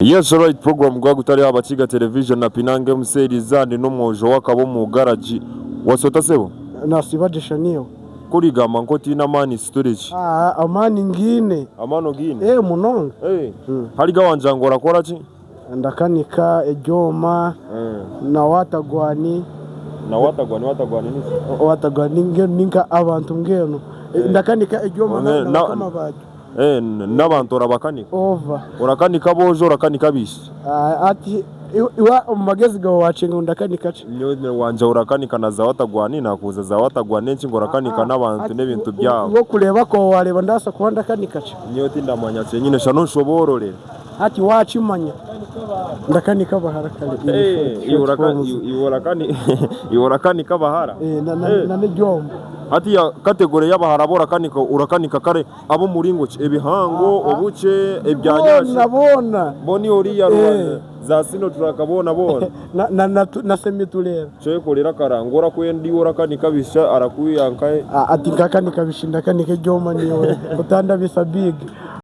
Yes, right, program gwa gutari abakiga television na Pinange Muserizani no mwojo wakabo mu garage wasota sebo nasibadisha niyo kuriga mankoti na mani storage amani ngine amano gine munonga hariga wanjangora kora ki ndakanika ejoma na watagwani nge ninka abantu ngeno ndakanika ejoma na kama baje n'abantu urabakanika over urakanika bojo urakanika bishi ati iwa umagezi gawo wacenga ndakanika ki nyone wanje urakanika na zawatagwani nakuza zawatagwani nci ngo urakanika n'abantu n'ibintu byabo ngo kureba ko wareba ndasa kuba ndakanika ki nyoti ndamanya cye nyine shano nshoborore ati wacimanya ndakanika bahara kale iworakanika bahara na nejomba ati ya kategori y'abahara borakanika urakanika kare abo muringo ebihango obuce ebyanyashe nabona boni oriya rwanda za sino turakabona bona na semitulera cyo korera karangora kwendi urakanika bisha arakuyankaye ati ndakanika bishinda kanike joma niyo utanda bisa big